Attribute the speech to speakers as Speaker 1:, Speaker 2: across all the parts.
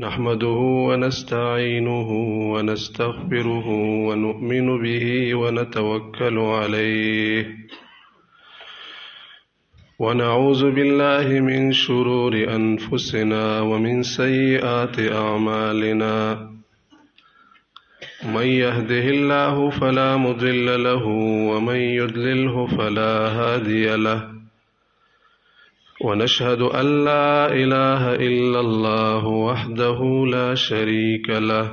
Speaker 1: نحمده ونستعينه ونستغفره ونؤمن به ونتوكل عليه ونعوذ بالله من شرور أنفسنا ومن سيئات أعمالنا من يهده الله فلا مضل له ومن يضلله فلا هادي له ونشهد أن لا إله إلا الله وحده لا شريك له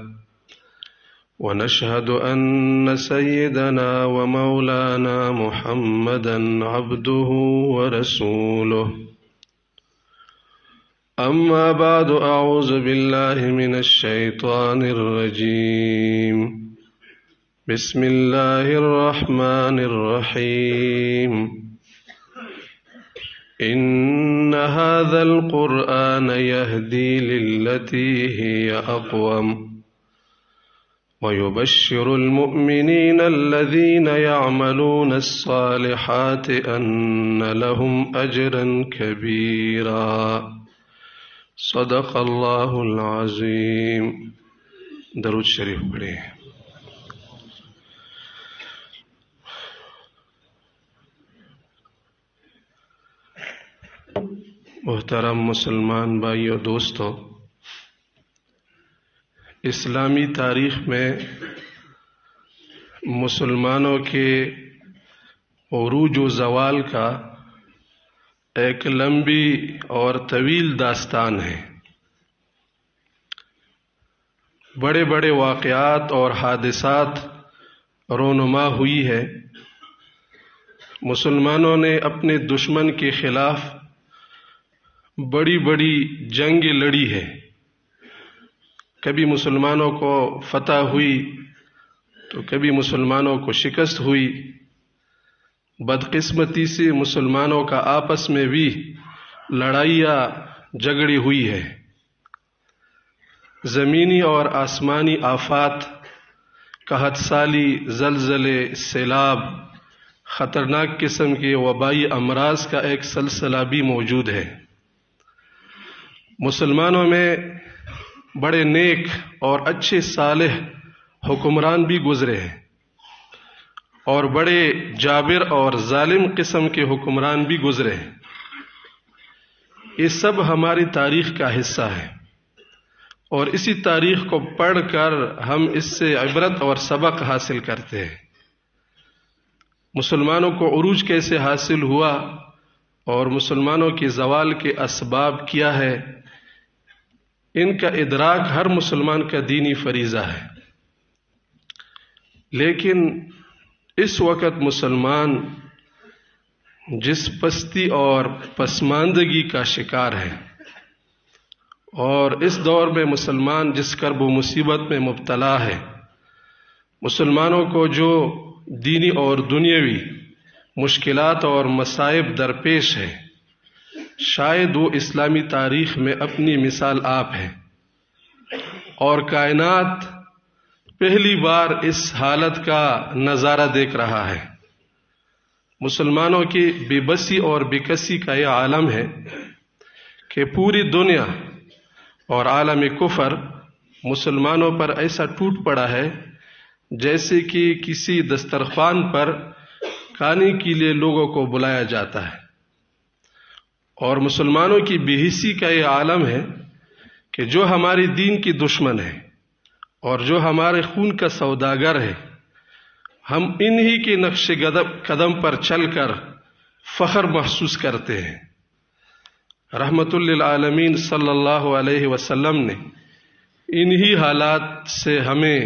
Speaker 1: ونشهد أن سيدنا ومولانا محمدا عبده ورسوله أما بعد أعوذ بالله من الشيطان الرجيم بسم الله الرحمن الرحيم إن هذا القرآن يهدي للتي هي أقوم ويبشر المؤمنين الذين يعملون الصالحات أن لهم أجرا كبيرا صدق الله العظيم. درود شریف پڑھیں. محترم مسلمان بھائیو دوستو، اسلامی تاریخ میں مسلمانوں کے عروج و زوال کا ایک لمبی اور طویل داستان ہے. بڑے بڑے واقعات اور حادثات رونما ہوئی ہے. مسلمانوں نے اپنے دشمن کے خلاف بڑی بڑی جنگ لڑی ہے. کبھی مسلمانوں کو فتح ہوئی تو کبھی مسلمانوں کو شکست ہوئی. بدقسمتی سے مسلمانوں کا آپس میں بھی لڑائیاں جھگڑی ہوئی ہے. زمینی اور آسمانی آفات، قحط سالی، زلزلے، سیلاب، خطرناک قسم کے وبائی امراض کا ایک سلسلہ بھی موجود ہے. مسلمانوں میں بڑے نیک اور اچھے صالح حکمران بھی گزرے ہیں اور بڑے جابر اور ظالم قسم کے حکمران بھی گزرے ہیں. یہ سب ہماری تاریخ کا حصہ ہے اور اسی تاریخ کو پڑھ کر ہم اس سے عبرت اور سبق حاصل کرتے ہیں. مسلمانوں کو عروج کیسے حاصل ہوا اور مسلمانوں کے زوال کے اسباب کیا ہے، ان کا ادراک ہر مسلمان کا دینی فریضہ ہے. لیکن اس وقت مسلمان جس پستی اور پسماندگی کا شکار ہے اور اس دور میں مسلمان جس کرب و مصیبت میں مبتلا ہے، مسلمانوں کو جو دینی اور دنیاوی مشکلات اور مصائب درپیش ہے، شاید وہ اسلامی تاریخ میں اپنی مثال آپ ہے اور کائنات پہلی بار اس حالت کا نظارہ دیکھ رہا ہے. مسلمانوں کی بے بسی اور بے کسی کا یہ عالم ہے کہ پوری دنیا اور عالم کفر مسلمانوں پر ایسا ٹوٹ پڑا ہے جیسے کہ کسی دسترخوان پر کھانے کے لیے لوگوں کو بلایا جاتا ہے. اور مسلمانوں کی بے حسی کا یہ عالم ہے کہ جو ہماری دین کی دشمن ہے اور جو ہمارے خون کا سوداگر ہے، ہم انہی کے نقش قدم پر چل کر فخر محسوس کرتے ہیں. رحمت للعالمین صلی اللہ علیہ وسلم نے انہی حالات سے ہمیں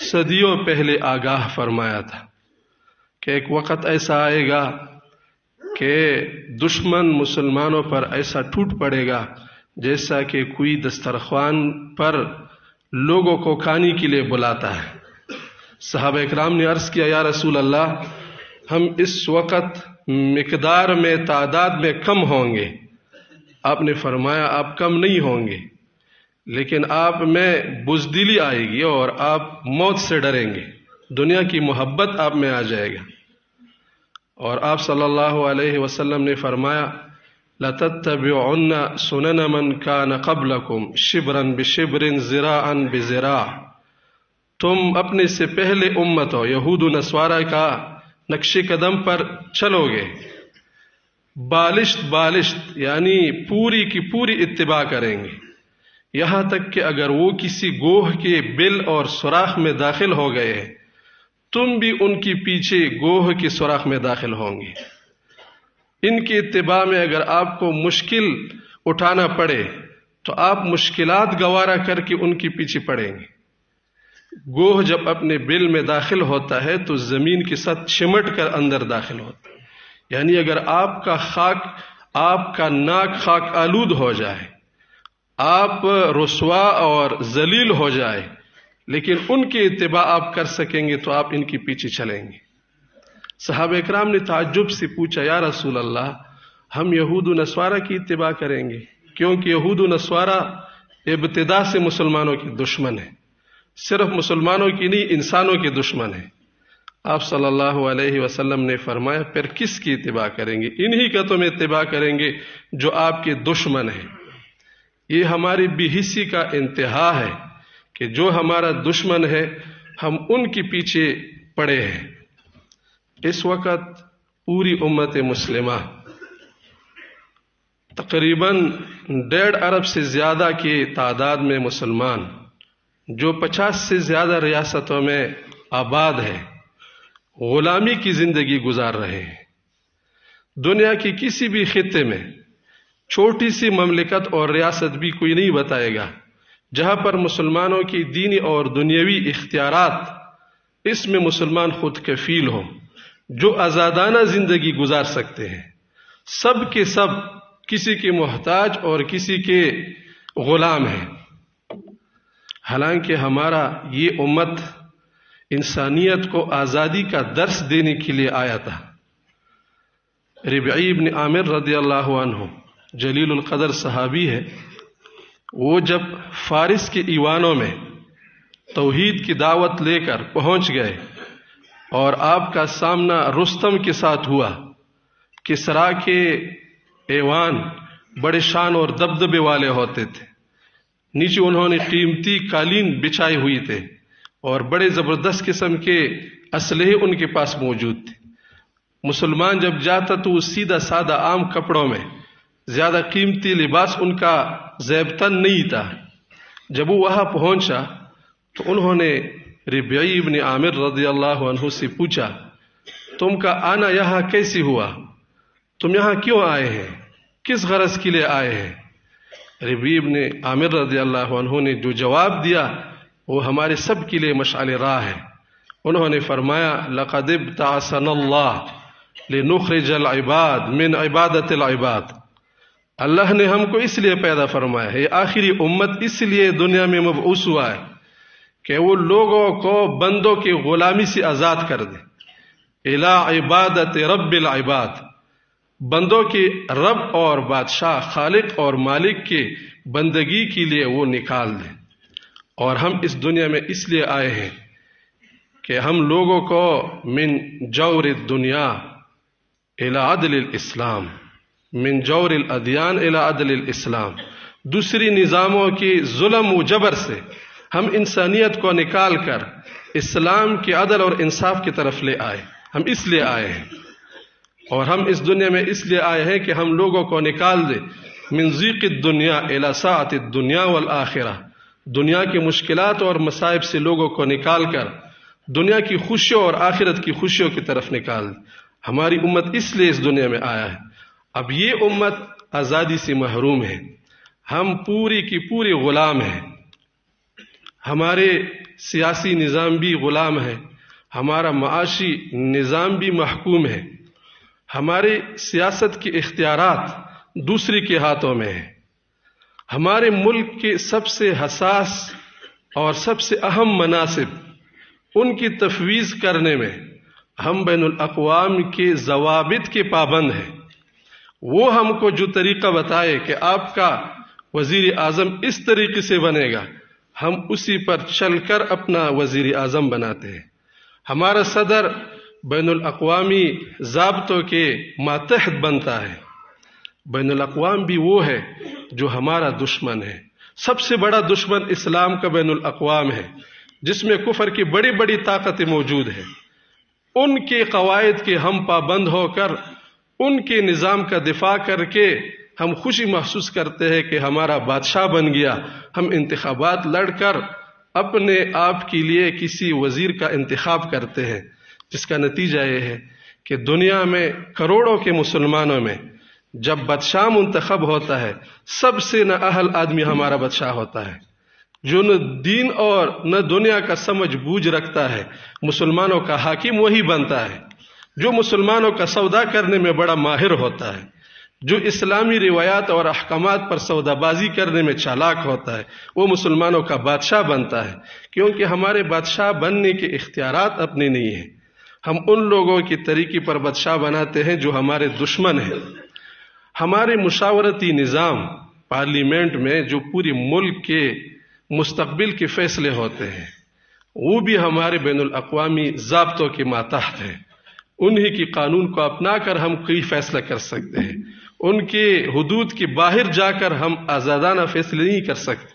Speaker 1: صدیوں پہلے آگاہ فرمایا تھا کہ ایک وقت ایسا آئے گا کہ دشمن مسلمانوں پر ایسا ٹوٹ پڑے گا جیسا کہ کوئی دسترخوان پر لوگوں کو کھانے کے لیے بلاتا ہے. صحابہ اکرام نے عرض کیا، یا رسول اللہ، ہم اس وقت مقدار میں تعداد میں کم ہوں گے. آپ نے فرمایا آپ کم نہیں ہوں گے، لیکن آپ میں بزدلی آئے گی اور آپ موت سے ڈریں گے. دنیا کی محبت آپ میں آ جائے گا. اور آپ صلی اللہ علیہ وسلم نے فرمایا لَتَتَّبِعُنَّ سُنَنَ مَنْ كَانَ قَبْلَكُمْ شِبْرًا بِشِبْرٍ ذِرَاعًا بِذِرَاع۔ تم اپنے سے پہلے امتوں یہود و نصارہ کا نقش قدم پر چلو گے، بالشت بالشت یعنی پوری کی پوری اتباع کریں گے، یہاں تک کہ اگر وہ کسی گوہ کے بل اور سوراخ میں داخل ہو گئے تم بھی ان کی پیچھے گوہ کے سوراخ میں داخل ہوں گے۔ ان کی اتباع میں اگر آپ کو مشکل اٹھانا پڑے تو آپ مشکلات گوارا کر کے ان کے پیچھے پڑیں گے۔ گوہ جب اپنے بل میں داخل ہوتا ہے تو زمین کے ساتھ چمٹ کر اندر داخل ہوتا ہے، یعنی اگر آپ کا ناک خاک آلود ہو جائے، آپ رسوا اور ذلیل ہو جائے، لیکن ان کی اتباع آپ کر سکیں گے تو آپ ان کے پیچھے چلیں گے۔ صحابہ اکرام نے تعجب سے پوچھا، یا رسول اللہ، ہم یہود و نصارہ کی اتباع کریں گے؟ کیونکہ یہود و نصارہ ابتدا سے مسلمانوں کے دشمن ہیں، صرف مسلمانوں کی نہیں، انسانوں کے دشمن ہیں۔ آپ صلی اللہ علیہ وسلم نے فرمایا، پھر کس کی اتباع کریں گے؟ انہی کا تم اتباع کریں گے جو آپ کے دشمن ہیں۔ یہ ہماری بے حسی کا انتہا ہے کہ جو ہمارا دشمن ہے ہم ان کے پیچھے پڑے ہیں۔ اس وقت پوری امت مسلمہ تقریباً 1.5 ارب سے زیادہ کی تعداد میں مسلمان جو 50 سے زیادہ ریاستوں میں آباد ہے، غلامی کی زندگی گزار رہے ہیں۔ دنیا کی کسی بھی خطے میں چھوٹی سی مملکت اور ریاست بھی کوئی نہیں بتائے گا جہاں پر مسلمانوں کی دینی اور دنیاوی اختیارات اس میں مسلمان خود کفیل ہوں، جو آزادانہ زندگی گزار سکتے ہیں۔ سب کے سب کسی کے محتاج اور کسی کے غلام ہیں۔ حالانکہ ہمارا یہ امت انسانیت کو آزادی کا درس دینے کے لیے آیا تھا۔ ربعی بن عامر رضی اللہ عنہ جلیل القدر صحابی ہے، وہ جب فارس کے ایوانوں میں توحید کی دعوت لے کر پہنچ گئے اور آپ کا سامنا رستم کے ساتھ ہوا، کسریٰ کے ایوان بڑے شان اور دبدبے والے ہوتے تھے، نیچے انہوں نے قیمتی قالین بچھائے ہوئی تھے اور بڑے زبردست قسم کے اسلحے ان کے پاس موجود تھے۔ مسلمان جب جاتا تو وہ سیدھا سادہ عام کپڑوں میں، زیادہ قیمتی لباس ان کا زیب تن نہیں تھا۔ جب وہ وہاں پہنچا تو انہوں نے ربعی بن عامر رضی اللہ عنہ سے پوچھا، تم کا آنا یہاں کیسے ہوا؟ تم یہاں کیوں آئے ہیں؟ کس غرض کے لیے آئے ہیں؟ ربعی بن عامر رضی اللہ عنہ نے جو جواب دیا وہ ہمارے سب کے لیے مشعل راہ ہے۔ انہوں نے فرمایا، لقد ابتعثنا اللہ لنخرج العباد من عبادت العباد۔ اللہ نے ہم کو اس لیے پیدا فرمایا ہے، یہ آخری امت اس لیے دنیا میں مبعوث ہوا ہے کہ وہ لوگوں کو بندوں کی غلامی سے آزاد کر دے، الی عبادت رب العباد، بندوں کے رب اور بادشاہ، خالق اور مالک کی بندگی کے لیے وہ نکال دے۔ اور ہم اس دنیا میں اس لیے آئے ہیں کہ ہم لوگوں کو من جور الدنیا الی عدل الاسلام، من جور الادیان الی عدل الاسلام، دوسری نظاموں کی ظلم و جبر سے ہم انسانیت کو نکال کر اسلام کے عدل اور انصاف کی طرف لے آئے۔ ہم اس لیے آئے ہیں، اور ہم اس دنیا میں اس لیے آئے ہیں کہ ہم لوگوں کو نکال دے من ضیق الدنیا الی سعۃ الدنیا والآخرہ، دنیا کی مشکلات اور مصائب سے لوگوں کو نکال کر دنیا کی خوشیوں اور آخرت کی خوشیوں کی طرف نکال دے۔ ہماری امت اس لیے اس دنیا میں آیا ہے۔ اب یہ امت آزادی سے محروم ہے، ہم پوری کی پوری غلام ہیں، ہمارے سیاسی نظام بھی غلام ہے، ہمارا معاشی نظام بھی محکوم ہے، ہمارے سیاست کے اختیارات دوسری کے ہاتھوں میں ہیں۔ ہمارے ملک کے سب سے حساس اور سب سے اہم مناصب ان کی تفویض کرنے میں ہم بین الاقوام کے ضوابط کے پابند ہیں۔ وہ ہم کو جو طریقہ بتائے کہ آپ کا وزیر اعظم اس طریقے سے بنے گا، ہم اسی پر چل کر اپنا وزیر اعظم بناتے ہیں۔ ہمارا صدر بین الاقوامی ضابطوں کے ماتحت بنتا ہے، بین الاقوام بھی وہ ہے جو ہمارا دشمن ہے. سب سے بڑا دشمن اسلام کا بین الاقوام ہے، جس میں کفر کی بڑی بڑی طاقتیں موجود ہیں. ان کے قواعد کے ہم پابند ہو کر، ان کے نظام کا دفاع کر کے ہم خوشی محسوس کرتے ہیں کہ ہمارا بادشاہ بن گیا. ہم انتخابات لڑ کر اپنے آپ کے لیے کسی وزیر کا انتخاب کرتے ہیں، جس کا نتیجہ یہ ہے کہ دنیا میں کروڑوں کے مسلمانوں میں جب بادشاہ منتخب ہوتا ہے، سب سے نااہل آدمی ہمارا بادشاہ ہوتا ہے، جو نہ دین اور نہ دنیا کا سمجھ بوجھ رکھتا ہے. مسلمانوں کا حاکم وہی بنتا ہے جو مسلمانوں کا سودا کرنے میں بڑا ماہر ہوتا ہے، جو اسلامی روایات اور احکامات پر سودا بازی کرنے میں چالاک ہوتا ہے، وہ مسلمانوں کا بادشاہ بنتا ہے. کیونکہ ہمارے بادشاہ بننے کے اختیارات اپنے نہیں ہیں. ہم ان لوگوں کی طریقے پر بادشاہ بناتے ہیں جو ہمارے دشمن ہیں. ہمارے مشاورتی نظام پارلیمنٹ میں جو پوری ملک کے مستقبل کے فیصلے ہوتے ہیں، وہ بھی ہمارے بین الاقوامی ضابطوں کے ماتحت ہیں. انہی کی قانون کو اپنا کر ہم کوئی فیصلہ کر سکتے ہیں. ان کے حدود کے باہر جا کر ہم آزادانہ فیصلے نہیں کر سکتے.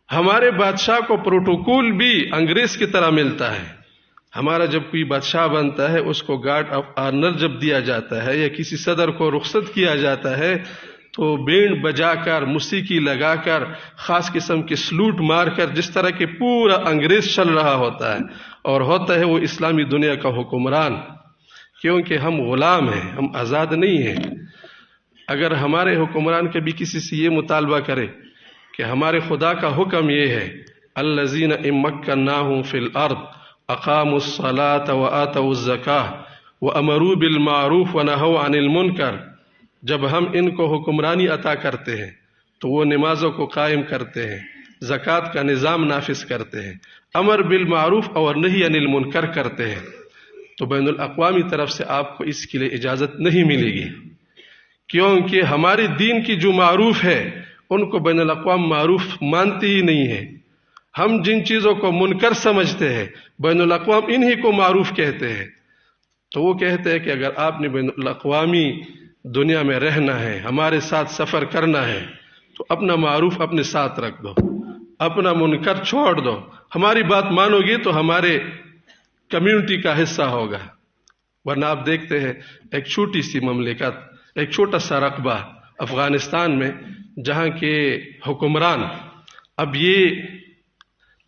Speaker 1: ہمارے بادشاہ کو پروٹوکول بھی انگریز کی طرح ملتا ہے. ہمارا جب کوئی بادشاہ بنتا ہے، اس کو گارڈ آف آنر جب دیا جاتا ہے یا کسی صدر کو رخصت کیا جاتا ہے، تو بینڈ بجا کر، موسیقی لگا کر، خاص قسم کے سلوٹ مار کر، جس طرح کہ پورا انگریز چل رہا ہوتا ہے، اور ہوتا ہے وہ اسلامی دنیا کا حکمران. کیونکہ ہم غلام ہیں، ہم آزاد نہیں ہیں. اگر ہمارے حکمران کبھی کسی سے یہ مطالبہ کرے کہ ہمارے خدا کا حکم یہ ہے، الذین ان مکناہم فی الارض اقاموا الصلاة وآتوا الزکاة وامروا بالمعروف ونہوا عن المنکر، جب ہم ان کو حکمرانی عطا کرتے ہیں تو وہ نمازوں کو قائم کرتے ہیں، زکوٰۃ کا نظام نافذ کرتے ہیں، امر بالمعروف اور نہی عن المنکر کرتے ہیں، تو بین الاقوامی طرف سے آپ کو اس کے لیے اجازت نہیں ملے گی. کیونکہ ہماری دین کی جو معروف ہے ان کو بین الاقوام معروف مانتے ہی نہیں ہے. ہم جن چیزوں کو منکر سمجھتے ہیں، بین الاقوام انہی کو معروف کہتے ہیں. تو وہ کہتے ہیں کہ اگر آپ نے بین الاقوامی دنیا میں رہنا ہے، ہمارے ساتھ سفر کرنا ہے، تو اپنا معروف اپنے ساتھ رکھ دو، اپنا منکر چھوڑ دو. ہماری بات مانو گے تو ہمارے کمیونٹی کا حصہ ہوگا. ورنہ آپ دیکھتے ہیں ایک چھوٹی سی مملکت، ایک چھوٹا سا رقبہ افغانستان میں، جہاں کے حکمران اب یہ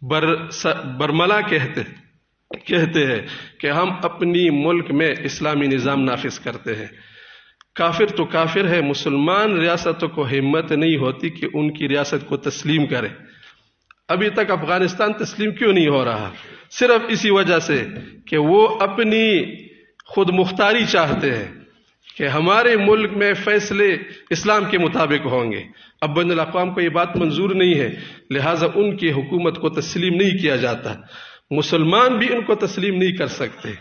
Speaker 1: برملا کہتے ہیں کہ ہم اپنی ملک میں اسلامی نظام نافذ کرتے ہیں. کافر تو کافر ہے، مسلمان ریاستوں کو ہمت نہیں ہوتی کہ ان کی ریاست کو تسلیم کرے. ابھی تک افغانستان تسلیم کیوں نہیں ہو رہا؟ صرف اسی وجہ سے کہ وہ اپنی خود مختاری چاہتے ہیں کہ ہمارے ملک میں فیصلے اسلام کے مطابق ہوں گے. اب بین الاقوام کو یہ بات منظور نہیں ہے، لہٰذا ان کی حکومت کو تسلیم نہیں کیا جاتا. مسلمان بھی ان کو تسلیم نہیں کر سکتے.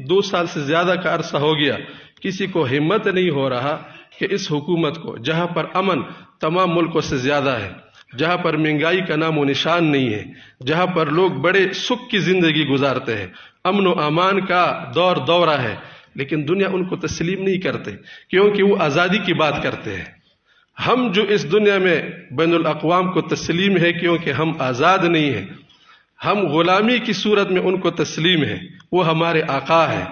Speaker 1: 2 سال سے زیادہ کا عرصہ ہو گیا، کسی کو ہمت نہیں ہو رہا کہ اس حکومت کو، جہاں پر امن تمام ملکوں سے زیادہ ہے، جہاں پر مہنگائی کا نام و نشان نہیں ہے، جہاں پر لوگ بڑے سکھ کی زندگی گزارتے ہیں، امن و امان کا دورہ ہے، لیکن دنیا ان کو تسلیم نہیں کرتے کیونکہ وہ آزادی کی بات کرتے ہیں. ہم جو اس دنیا میں بین الاقوام کو تسلیم ہے کیونکہ ہم آزاد نہیں ہیں، ہم غلامی کی صورت میں ان کو تسلیم ہے، وہ ہمارے آقا ہے،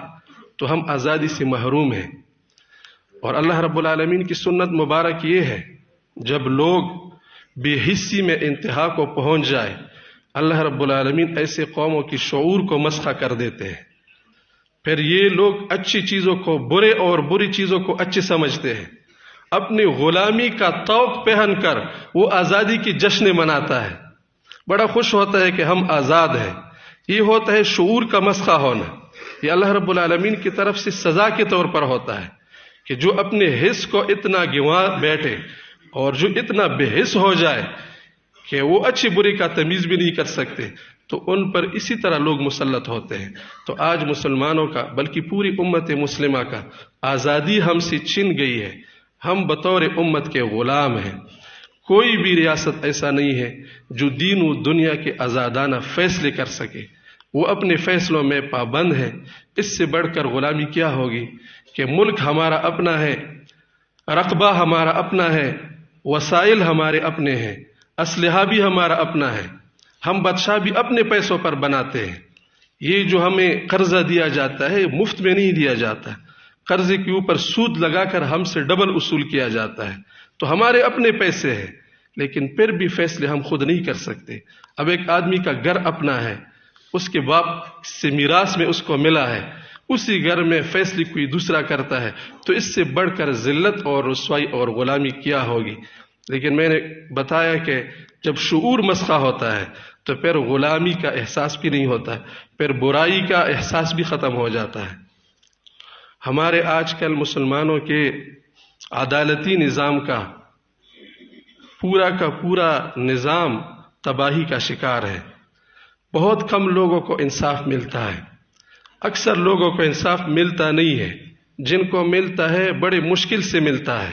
Speaker 1: تو ہم آزادی سے محروم ہیں. اور اللہ رب العالمین کی سنت مبارک یہ ہے، جب لوگ بے حسی میں انتہا کو پہنچ جائے، اللہ رب العالمین ایسے قوموں کی شعور کو مسخ کر دیتے ہیں. پھر یہ لوگ اچھی چیزوں کو برے اور بری چیزوں کو اچھی سمجھتے ہیں. اپنی غلامی کا طوق پہن کر وہ آزادی کی جشن مناتا ہے، بڑا خوش ہوتا ہے کہ ہم آزاد ہیں. یہ ہوتا ہے شعور کا مسخ ہونا. یہ اللہ رب العالمین کی طرف سے سزا کے طور پر ہوتا ہے کہ جو اپنے حس کو اتنا گنوا بیٹھے اور جو اتنا بے حس ہو جائے کہ وہ اچھی بری کا تمیز بھی نہیں کر سکتے، تو ان پر اسی طرح لوگ مسلط ہوتے ہیں. تو آج مسلمانوں کا بلکہ پوری امت مسلمہ کا آزادی ہم سے چھن گئی ہے. ہم بطور امت کے غلام ہیں. کوئی بھی ریاست ایسا نہیں ہے جو دین و دنیا کے آزادانہ فیصلے کر سکے، وہ اپنے فیصلوں میں پابند ہے. اس سے بڑھ کر غلامی کیا ہوگی کہ ملک ہمارا اپنا ہے، رقبہ ہمارا اپنا ہے، وسائل ہمارے اپنے ہیں، اسلحہ بھی ہمارا اپنا ہے، ہم بادشاہ بھی اپنے پیسوں پر بناتے ہیں۔ یہ جو ہمیں قرضہ دیا جاتا ہے مفت میں نہیں دیا جاتا، قرضے کے اوپر سود لگا کر ہم سے ڈبل وصول کیا جاتا ہے، تو ہمارے اپنے پیسے ہیں، لیکن پھر بھی فیصلے ہم خود نہیں کر سکتے۔ اب ایک آدمی کا گھر اپنا ہے، اس کے باپ سے میراث میں اس کو ملا ہے، اسی گھر میں فیصلے کوئی دوسرا کرتا ہے، تو اس سے بڑھ کر ذلت اور رسوائی اور غلامی کیا ہوگی۔ لیکن میں نے بتایا کہ جب شعور مسخہ ہوتا ہے تو پھر غلامی کا احساس بھی نہیں ہوتا ہے، پھر برائی کا احساس بھی ختم ہو جاتا ہے۔ ہمارے آج کل مسلمانوں کے عدالتی نظام کا پورا نظام تباہی کا شکار ہے۔ بہت کم لوگوں کو انصاف ملتا ہے، اکثر لوگوں کو انصاف ملتا نہیں ہے، جن کو ملتا ہے بڑے مشکل سے ملتا ہے۔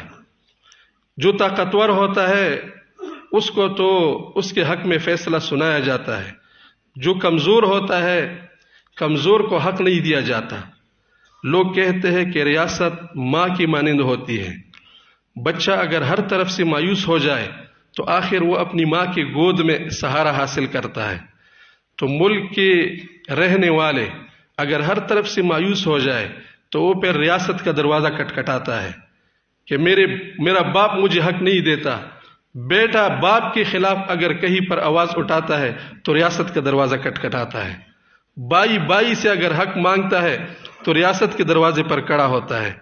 Speaker 1: جو طاقتور ہوتا ہے اس کو تو اس کے حق میں فیصلہ سنایا جاتا ہے، جو کمزور ہوتا ہے کمزور کو حق نہیں دیا جاتا۔ لوگ کہتے ہیں کہ ریاست ماں کی مانند ہوتی ہے، بچہ اگر ہر طرف سے مایوس ہو جائے تو آخر وہ اپنی ماں کی گود میں سہارا حاصل کرتا ہے۔ تو ملک کے رہنے والے اگر ہر طرف سے مایوس ہو جائے تو وہ پھر ریاست کا دروازہ کٹکھٹاتا ہے کہ میرا باپ مجھے حق نہیں دیتا۔ بیٹا باپ کے خلاف اگر کہیں پر آواز اٹھاتا ہے تو ریاست کا دروازہ کٹکھٹاتا ہے۔ بائی سے اگر حق مانگتا ہے تو ریاست کے دروازے پر کھڑا ہوتا ہے۔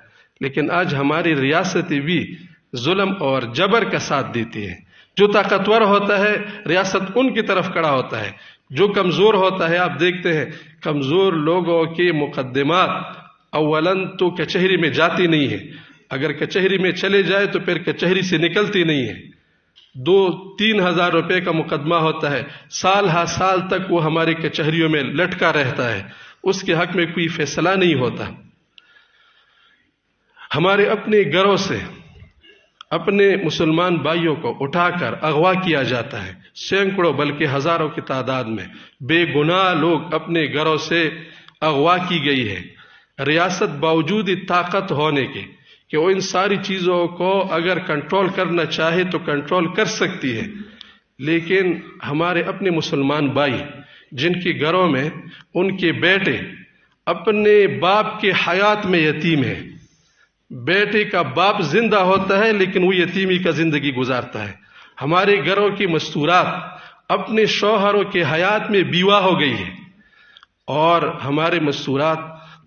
Speaker 1: لیکن آج ہماری ریاستیں بھی ظلم اور جبر کا ساتھ دیتی ہے۔ جو طاقتور ہوتا ہے ریاست ان کی طرف کھڑا ہوتا ہے، جو کمزور ہوتا ہے آپ دیکھتے ہیں کمزور لوگوں کے مقدمات اولاً تو کچہری میں جاتی نہیں ہے، اگر کچہری میں چلے جائے تو پھر کچہری سے نکلتی نہیں ہے۔ 2-3 ہزار روپے کا مقدمہ ہوتا ہے، سال ہا سال تک وہ ہماری کچہریوں میں لٹکا رہتا ہے، اس کے حق میں کوئی فیصلہ نہیں ہوتا۔ ہمارے اپنے گھروں سے اپنے مسلمان بھائیوں کو اٹھا کر اغوا کیا جاتا ہے، سینکڑوں بلکہ ہزاروں کی تعداد میں بے گناہ لوگ اپنے گھروں سے اغوا کی گئی ہے۔ ریاست باوجود طاقت ہونے کے کہ وہ ان ساری چیزوں کو اگر کنٹرول کرنا چاہے تو کنٹرول کر سکتی ہے، لیکن ہمارے اپنے مسلمان بھائی جن کے گھروں میں ان کے بیٹے اپنے باپ کے حیات میں یتیم ہیں، بیٹے کا باپ زندہ ہوتا ہے لیکن وہ یتیمی کا زندگی گزارتا ہے۔ ہمارے گھروں کی مستورات اپنے شوہروں کے حیات میں بیوہ ہو گئی ہے، اور ہمارے مستورات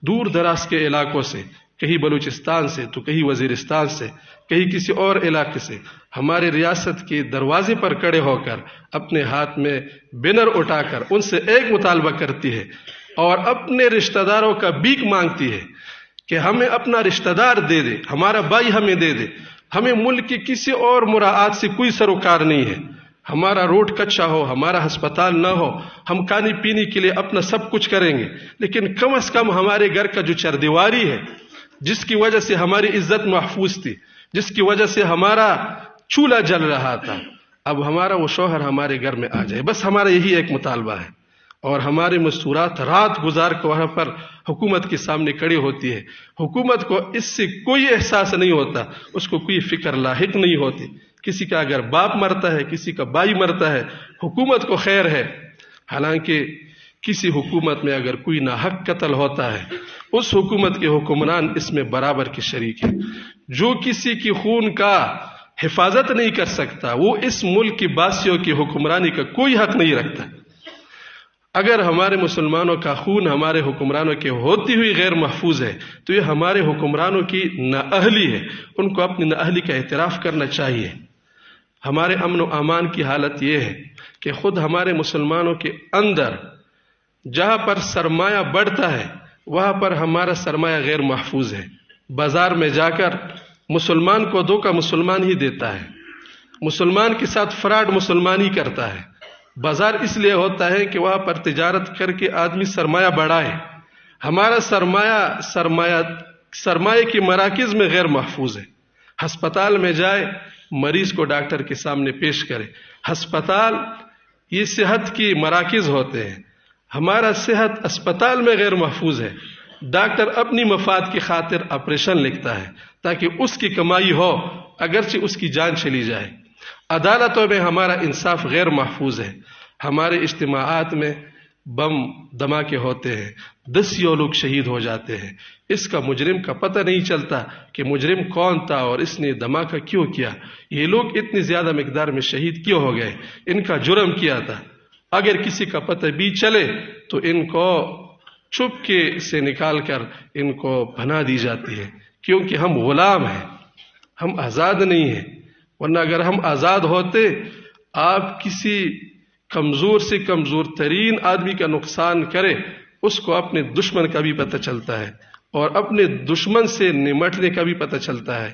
Speaker 1: دور دراز کے علاقوں سے، کہیں بلوچستان سے تو کہیں وزیرستان سے، کہیں کسی اور علاقے سے ہمارے ریاست کے دروازے پر کھڑے ہو کر اپنے ہاتھ میں بینر اٹھا کر ان سے ایک مطالبہ کرتی ہے اور اپنے رشتہ داروں کا بھیک مانگتی ہے کہ ہمیں اپنا رشتہ دار دے دے، ہمارا بھائی ہمیں دے دے، ہمیں ملک کی کسی اور مراعات سے کوئی سروکار نہیں ہے، ہمارا روڈ کچا ہو، ہمارا ہسپتال نہ ہو، ہم کھانے پینے کے لیے اپنا سب کچھ کریں گے، لیکن کم از کم ہمارے گھر کا جو چاردیواری ہے جس کی وجہ سے ہماری عزت محفوظ تھی، جس کی وجہ سے ہمارا چولہا جل رہا تھا، اب ہمارا وہ شوہر ہمارے گھر میں آ جائے، بس ہمارا یہی ایک مطالبہ ہے۔ اور ہمارے مستورات رات گزار کے وہاں پر حکومت کے سامنے کھڑی ہوتی ہے، حکومت کو اس سے کوئی احساس نہیں ہوتا، اس کو کوئی فکر لاحق نہیں ہوتی۔ کسی کا اگر باپ مرتا ہے، کسی کا بھائی مرتا ہے، حکومت کو خیر ہے، حالانکہ کسی حکومت میں اگر کوئی ناحق قتل ہوتا ہے اس حکومت کے حکمران اس میں برابر کے شریک ہیں۔ جو کسی کی خون کا حفاظت نہیں کر سکتا وہ اس ملک کی باسیوں کی حکمرانی کا کوئی حق نہیں رکھتا۔ اگر ہمارے مسلمانوں کا خون ہمارے حکمرانوں کے ہوتی ہوئی غیر محفوظ ہے تو یہ ہمارے حکمرانوں کی نااہلی ہے، ان کو اپنی نااہلی کا اعتراف کرنا چاہیے۔ ہمارے امن و امان کی حالت یہ ہے کہ خود ہمارے مسلمانوں کے اندر جہاں پر سرمایہ بڑھتا ہے وہاں پر ہمارا سرمایہ غیر محفوظ ہے۔ بازار میں جا کر مسلمان کو دھوکہ مسلمان ہی دیتا ہے، مسلمان کے ساتھ فراڈ مسلمان ہی کرتا ہے۔ بازار اس لیے ہوتا ہے کہ وہاں پر تجارت کر کے آدمی سرمایہ بڑھائے، ہمارا سرمایہ کی مراکز میں غیر محفوظ ہے۔ ہسپتال میں جائے مریض کو ڈاکٹر کے سامنے پیش کرے، ہسپتال یہ صحت کی مراکز ہوتے ہیں، ہمارا صحت اسپتال میں غیر محفوظ ہے، ڈاکٹر اپنی مفاد کی خاطر آپریشن لکھتا ہے تاکہ اس کی کمائی ہو، اگرچہ اس کی جان چلی جائے۔ عدالتوں میں ہمارا انصاف غیر محفوظ ہے، ہمارے اجتماعات میں بم دھماکے ہوتے ہیں، دسیوں لوگ شہید ہو جاتے ہیں، اس کا مجرم کا پتہ نہیں چلتا کہ مجرم کون تھا اور اس نے دھماکہ کیوں کیا، یہ لوگ اتنی زیادہ مقدار میں شہید کیوں ہو گئے، ان کا جرم کیا تھا۔ اگر کسی کا پتہ بھی چلے تو ان کو چپکے سے نکال کر ان کو پناہ دی جاتی ہے، کیونکہ ہم غلام ہیں، ہم آزاد نہیں ہیں۔ ورنہ اگر ہم آزاد ہوتے، آپ کسی کمزور سے کمزور ترین آدمی کا نقصان کرے، اس کو اپنے دشمن کا بھی پتہ چلتا ہے اور اپنے دشمن سے نمٹنے کا بھی پتہ چلتا ہے۔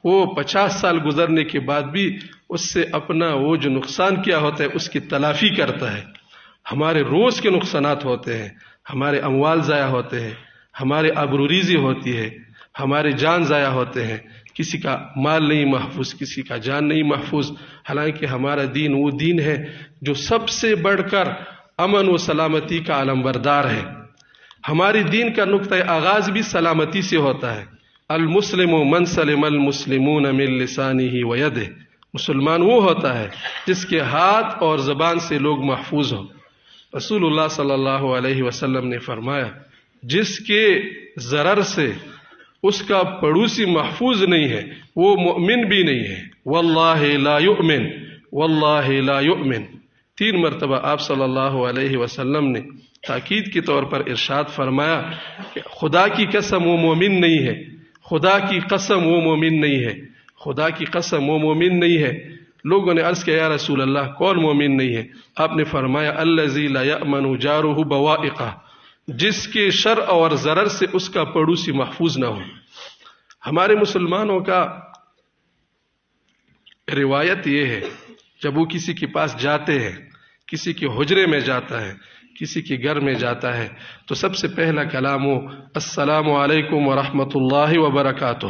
Speaker 1: وہ 50 سال گزرنے کے بعد بھی اس سے اپنا وہ جو نقصان کیا ہوتا ہے اس کی تلافی کرتا ہے۔ ہمارے روز کے نقصانات ہوتے ہیں، ہمارے اموال ضائع ہوتے ہیں، ہمارے آبروریزی ہوتی ہے، ہمارے جان ضائع ہوتے ہیں، کسی کا مال نہیں محفوظ، کسی کا جان نہیں محفوظ، حالانکہ ہمارا دین وہ دین ہے جو سب سے بڑھ کر امن و سلامتی کا علمبردار ہے۔ ہماری دین کا نقطہ آغاز بھی سلامتی سے ہوتا ہے۔ المسلم من سلم المسلمون من لسانہ ویدہ، مسلمان وہ ہوتا ہے جس کے ہاتھ اور زبان سے لوگ محفوظ ہوں۔ رسول اللہ صلی اللہ علیہ وسلم نے فرمایا، جس کے ضرر سے اس کا پڑوسی محفوظ نہیں ہے وہ مؤمن بھی نہیں ہے۔ واللہ لا یؤمن، واللہ لا یؤمن، 3 مرتبہ آپ صلی اللہ علیہ وسلم نے تاکید کے طور پر ارشاد فرمایا کہ خدا کی قسم وہ مومن نہیں ہے، خدا کی قسم وہ مومن نہیں ہے، خدا کی قسم وہ مومن نہیں ہے۔ لوگوں نے عرض کیا یا رسول اللہ کون مومن نہیں ہے؟ آپ نے فرمایا الذی لا یأمن جارہ بوائقہ، جس کے شر اور ضرر سے اس کا پڑوسی محفوظ نہ ہو۔ ہمارے مسلمانوں کا روایت یہ ہے، جب وہ کسی کے پاس جاتے ہیں، کسی کے حجرے میں جاتا ہے، کسی کے گھر میں جاتا ہے، تو سب سے پہلا کلام ہو السلام علیکم ورحمۃ اللہ وبرکاتہ،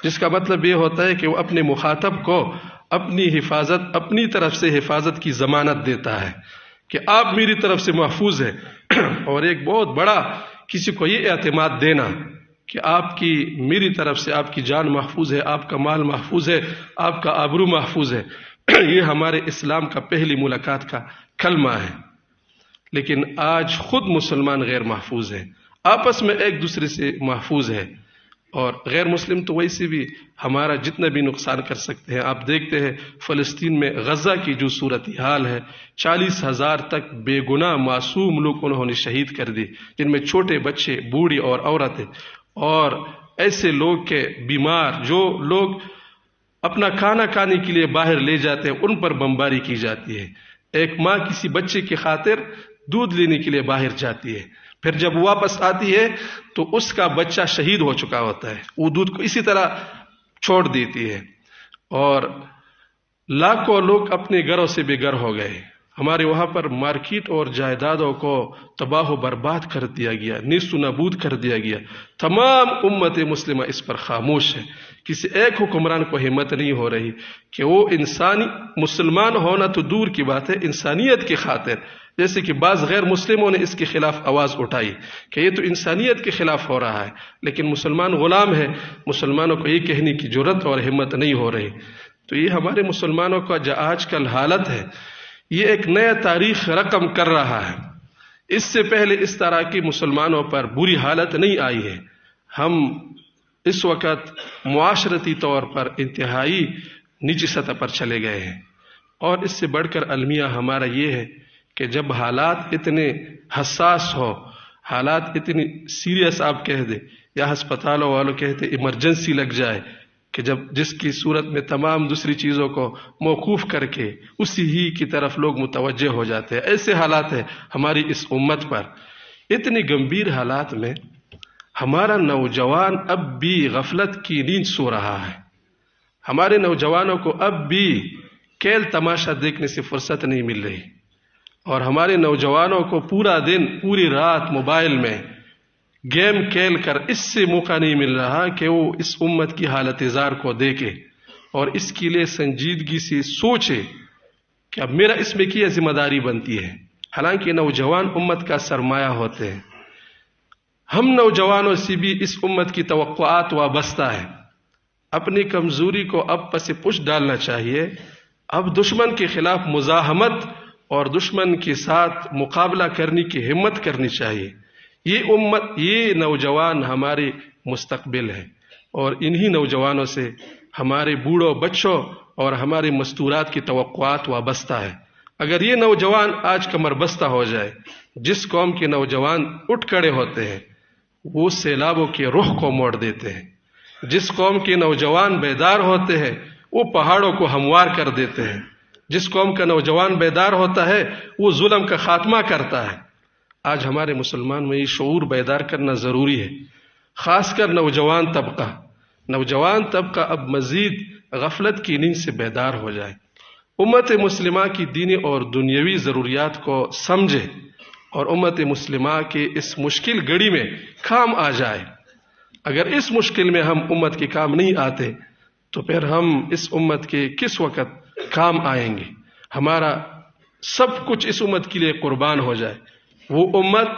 Speaker 1: جس کا مطلب یہ ہوتا ہے کہ وہ اپنے مخاطب کو اپنی حفاظت، اپنی طرف سے حفاظت کی ضمانت دیتا ہے کہ آپ میری طرف سے محفوظ ہیں۔ اور ایک بہت بڑا کسی کو یہ اعتماد دینا کہ آپ کی میری طرف سے آپ کی جان محفوظ ہے، آپ کا مال محفوظ ہے، آپ کا آبرو محفوظ ہے، یہ ہمارے اسلام کا پہلی ملاقات کا کلمہ ہے۔ لیکن آج خود مسلمان غیر محفوظ ہیں، آپس میں ایک دوسرے سے محفوظ ہے، اور غیر مسلم تو ویسے بھی ہمارا جتنا بھی نقصان کر سکتے ہیں۔ آپ دیکھتے ہیں فلسطین میں غزہ کی جو صورتحال ہے، 40,000 تک بے گناہ معصوم لوگ انہوں نے شہید کر دی، جن میں چھوٹے بچے، بوڑھی اور عورتیں، اور ایسے لوگ کے بیمار، جو لوگ اپنا کھانا کھانے کے لیے باہر لے جاتے ہیں، ان پر بمباری کی جاتی ہے۔ ایک ماں کسی بچے کی خاطر دودھ لینے کے لیے باہر جاتی ہے، پھر جب واپس آتی ہے تو اس کا بچہ شہید ہو چکا ہوتا ہے، وہ دودھ کو اسی طرح چھوڑ دیتی ہے، اور لاکھوں لوگ اپنے گھروں سے بے گھر ہو گئے۔ ہمارے وہاں پر مارکیٹ اور جائیدادوں کو تباہ و برباد کر دیا گیا، نیست و نابود کر دیا گیا۔ تمام امت مسلمہ اس پر خاموش ہے، کسی ایک حکمران کو ہمت نہیں ہو رہی کہ وہ انسانی مسلمان ہونا تو دور کی بات ہے، انسانیت کی خاطر، جیسے کہ بعض غیر مسلموں نے اس کے خلاف آواز اٹھائی کہ یہ تو انسانیت کے خلاف ہو رہا ہے، لیکن مسلمان غلام ہے، مسلمانوں کو یہ کہنے کی جرت اور ہمت نہیں ہو رہی۔ تو یہ ہمارے مسلمانوں کا جو آج کل حالت ہے، یہ ایک نیا تاریخ رقم کر رہا ہے۔ اس سے پہلے اس طرح کی مسلمانوں پر بری حالت نہیں آئی ہے۔ ہم اس وقت معاشرتی طور پر انتہائی نیچی سطح پر چلے گئے ہیں، اور اس سے بڑھ کر المیہ ہمارا یہ ہے کہ جب حالات اتنے حساس ہو، حالات اتنی سیریس آپ کہہ دیں، یا ہسپتالوں والوں کہتے ایمرجنسی لگ جائے، کہ جب جس کی صورت میں تمام دوسری چیزوں کو موقوف کر کے اسی ہی کی طرف لوگ متوجہ ہو جاتے ہیں، ایسے حالات ہیں ہماری اس امت پر۔ اتنی گمبھیر حالات میں ہمارا نوجوان اب بھی غفلت کی نیند سو رہا ہے، ہمارے نوجوانوں کو اب بھی کھیل تماشا دیکھنے سے فرصت نہیں مل رہی، اور ہمارے نوجوانوں کو پورا دن، پوری رات موبائل میں گیم کھیل کر اس سے موقع نہیں مل رہا کہ وہ اس امت کی حالت زار کو دیکھے اور اس کے لیے سنجیدگی سے سوچے کہ اب میرا اس میں کیا ذمہ داری بنتی ہے۔ حالانکہ نوجوان امت کا سرمایہ ہوتے ہیں۔ ہم نوجوانوں سے بھی اس امت کی توقعات وابستہ ہے. اپنی کمزوری کو اب پس پش ڈالنا چاہیے. اب دشمن کے خلاف مزاحمت اور دشمن کے ساتھ مقابلہ کرنے کی ہمت کرنی چاہیے. یہ نوجوان ہمارے مستقبل ہیں، اور انہی نوجوانوں سے ہمارے بوڑھوں، بچوں اور ہمارے مستورات کی توقعات وابستہ ہے. اگر یہ نوجوان آج کمر بستہ ہو جائے، جس قوم کے نوجوان اٹھ کھڑے ہوتے ہیں وہ سیلابوں کے رخ کو موڑ دیتے ہیں. جس قوم کے نوجوان بیدار ہوتے ہیں وہ پہاڑوں کو ہموار کر دیتے ہیں. جس قوم کا نوجوان بیدار ہوتا ہے وہ ظلم کا خاتمہ کرتا ہے. آج ہمارے مسلمان میں یہ شعور بیدار کرنا ضروری ہے، خاص کر نوجوان طبقہ اب مزید غفلت کی نیند سے بیدار ہو جائے. امت مسلمہ کی دینی اور دنیاوی ضروریات کو سمجھے اور امت مسلمہ کے اس مشکل گھڑی میں کام آ جائے. اگر اس مشکل میں ہم امت کے کام نہیں آتے تو پھر ہم اس امت کے کس وقت کام آئیں گے؟ ہمارا سب کچھ اس امت کے لیے قربان ہو جائے. وہ امت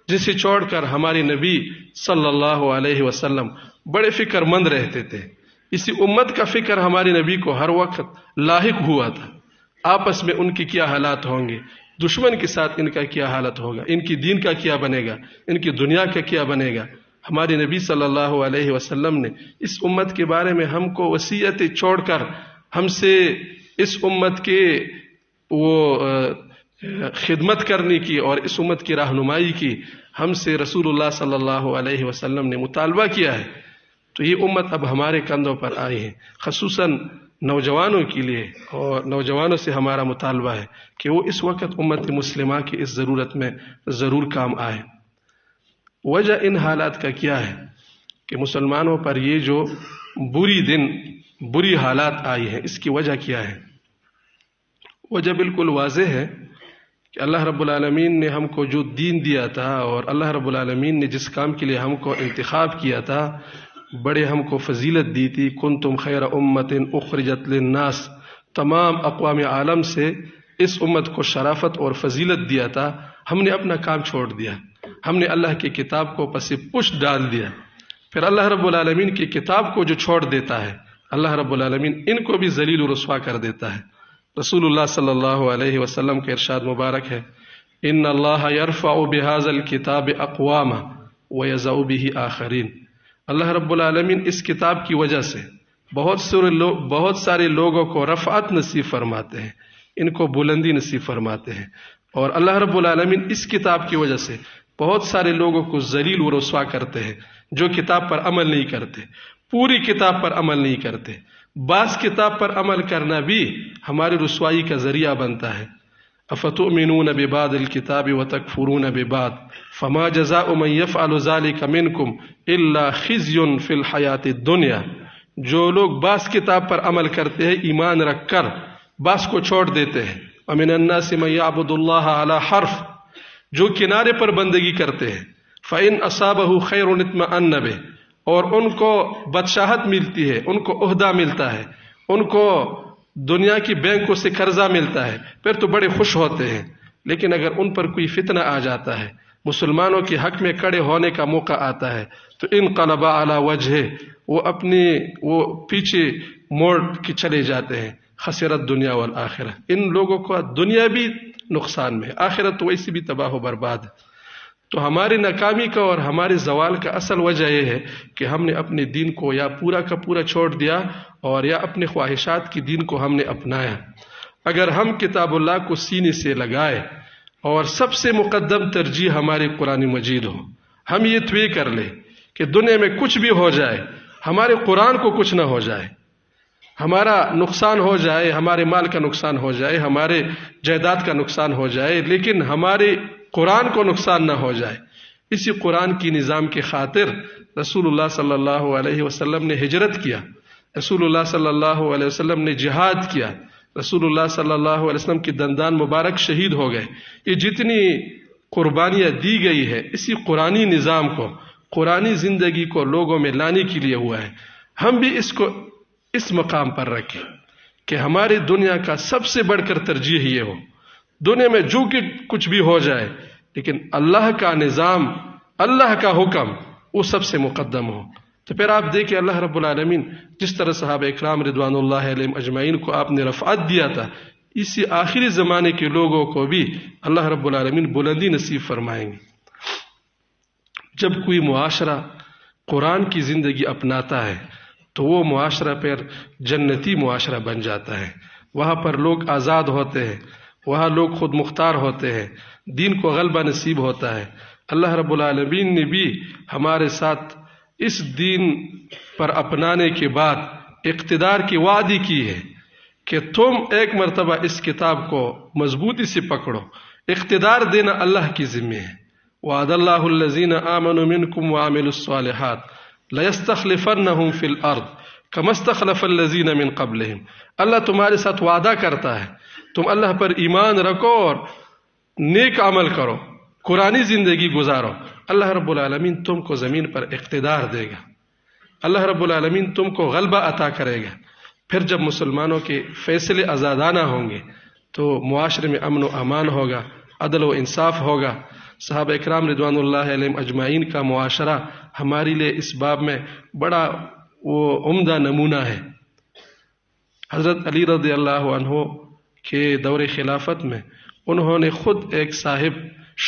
Speaker 1: جسے چھوڑ کر ہمارے نبی صلی اللہ علیہ وسلم بڑے فکر مند رہتے تھے. اسی امت کا فکر ہمارے نبی کو ہر وقت لاحق ہوا تھا. آپس میں ان کی کیا حالات ہوں گے، دشمن کے ساتھ ان کا کیا حالت ہوگا، ان کی دین کا کیا بنے گا، ان کی دنیا کا کیا بنے گا. ہمارے نبی صلی اللہ علیہ وسلم نے اس امت کے بارے میں ہم کو وصیتیں چھوڑ کر ہم سے اس امت کے وہ خدمت کرنے کی اور اس امت کی رہنمائی کی ہم سے رسول اللہ صلی اللہ علیہ وسلم نے مطالبہ کیا ہے. تو یہ امت اب ہمارے کندھوں پر آئی ہے، خصوصاً نوجوانوں کے لیے، اور نوجوانوں سے ہمارا مطالبہ ہے کہ وہ اس وقت امت مسلمہ کی اس ضرورت میں ضرور کام آئے. وجہ ان حالات کا کیا ہے کہ مسلمانوں پر یہ جو بری حالات آئی ہیں، اس کی وجہ کیا ہے؟ وجہ بالکل واضح ہے کہ اللہ رب العالمین نے ہم کو جو دین دیا تھا اور اللہ رب العالمین نے جس کام کے لیے ہم کو انتخاب کیا تھا، بڑے ہم کو فضیلت دی تھی. کنتم خیر امت اخرجت للناس، تمام اقوام عالم سے اس امت کو شرافت اور فضیلت دیا تھا. ہم نے اپنا کام چھوڑ دیا، ہم نے اللہ کی کتاب کو پس پش ڈال دیا. پھر اللہ رب العالمین کی کتاب کو جو چھوڑ دیتا ہے، اللہ رب العالمین ان کو بھی ذلیل و رسوا کر دیتا ہے. رسول اللہ صلی اللہ علیہ وسلم کا ارشاد مبارک ہے، ان اللہ یرفع بهذا الکتاب اقواما ویضع به آخرین. اللہ رب العالمین اس کتاب کی وجہ سے بہت سارے لوگوں کو رفعت نصیب فرماتے ہیں، ان کو بلندی نصیب فرماتے ہیں. اور اللہ رب العالمین اس کتاب کی وجہ سے بہت سارے لوگوں کو ذلیل و رسوا کرتے ہیں جو کتاب پر عمل نہیں کرتے، پوری کتاب پر عمل نہیں کرتے. بعض کتاب پر عمل کرنا بھی ہماری رسوائی کا ذریعہ بنتا ہے. افتؤمنون ببعض الکتاب وتکفرون ببعض فما جزاء من يفعل ذلك منكم الا خزي في الحیاة الدنیا. جو لوگ بعض کتاب پر عمل کرتے ہیں ایمان رکھ کر، بعض کو چھوڑ دیتے ہیں. ومن الناس من يعبد الله على حرف، جو کنارے پر بندگی کرتے ہیں. فإن أصابه خير اطمأن به، اور ان کو بادشاہت ملتی ہے، ان کو عہدہ ملتا ہے، ان کو دنیا کی بینکوں سے قرضہ ملتا ہے، پھر تو بڑے خوش ہوتے ہیں. لیکن اگر ان پر کوئی فتنہ آ جاتا ہے، مسلمانوں کے حق میں کھڑے ہونے کا موقع آتا ہے، تو انقلب علی وجہ، وہ پیچھے موڑ کے چلے جاتے ہیں. خسرت دنیا والآخرہ، ان لوگوں کو دنیا بھی نقصان میں، آخرت تو ویسے بھی تباہ و برباد ہے. تو ہماری ناکامی کا اور ہمارے زوال کا اصل وجہ یہ ہے کہ ہم نے اپنے دین کو یا پورا کا پورا چھوڑ دیا اور یا اپنے خواہشات کی دین کو ہم نے اپنایا. اگر ہم کتاب اللہ کو سینے سے لگائے اور سب سے مقدم ترجیح ہماری قرآن مجید ہو، ہم یہ طے کر لیں کہ دنیا میں کچھ بھی ہو جائے ہمارے قرآن کو کچھ نہ ہو جائے، ہمارا نقصان ہو جائے، ہمارے مال کا نقصان ہو جائے، ہمارے جائیداد کا نقصان ہو جائے، لیکن ہمارے قرآن کو نقصان نہ ہو جائے. اسی قرآن کی نظام کی خاطر رسول اللہ صلی اللہ علیہ وسلم نے ہجرت کیا، رسول اللہ صلی اللہ علیہ وسلم نے جہاد کیا، رسول اللہ صلی اللہ علیہ وسلم کی دندان مبارک شہید ہو گئے. یہ جتنی قربانیاں دی گئی ہے اسی قرآنی نظام کو، قرآنی زندگی کو لوگوں میں لانے کے لیے ہوا ہے. ہم بھی اس کو اس مقام پر رکھیں کہ ہماری دنیا کا سب سے بڑھ کر ترجیح یہ ہو، دنیا میں جو کہ کچھ بھی ہو جائے لیکن اللہ کا نظام، اللہ کا حکم وہ سب سے مقدم ہو۔ تو پھر آپ دیکھیں اللہ رب العالمین جس طرح صحابہ اکرام رضوان اللہ علیہم اجمعین کو آپ نے رفعت دیا تھا، اسی آخری زمانے کے لوگوں کو بھی اللہ رب العالمین بلندی نصیب فرمائیں گے۔ جب کوئی معاشرہ قرآن کی زندگی اپناتا ہے تو وہ معاشرہ پھر جنتی معاشرہ بن جاتا ہے۔ وہاں پر لوگ آزاد ہوتے ہیں، وہاں لوگ خود مختار ہوتے ہیں، دین کو غلبہ نصیب ہوتا ہے۔ اللہ رب العالمین نے بھی ہمارے ساتھ اس دین پر اپنانے کے بعد اقتدار کی وعدے کی ہے کہ تم ایک مرتبہ اس کتاب کو مضبوطی سے پکڑو۔ اقتدار دینا اللہ کی ذمہ ہے۔ وعد اللہ الذین آمنوا منکم وعملوا الصالحات لَيَسْتَخْلِفَنَّهُمْ فِي الْأَرْضِ كَمَا اسْتَخْلَفَ الَّذِينَ مِنْ قَبْلِهِمْ۔ اللہ تمہارے ساتھ وعدہ کرتا ہے، تم اللہ پر ایمان رکھو اور نیک عمل کرو، قرآنی زندگی گزارو، اللہ رب العالمین تم کو زمین پر اقتدار دے گا، اللہ رب العالمین تم کو غلبہ عطا کرے گا۔ پھر جب مسلمانوں کے فیصلے آزادانہ ہوں گے تو معاشرے میں امن و امان ہوگا، عدل و انصاف ہوگا۔ صحابہ اکرام رضوان اللہ علیہم اجمعین کا معاشرہ ہمارے لیے اس باب میں بڑا وہ عمدہ نمونہ ہے۔ حضرت علی رضی اللہ عنہ کے دور خلافت میں انہوں نے خود ایک صاحب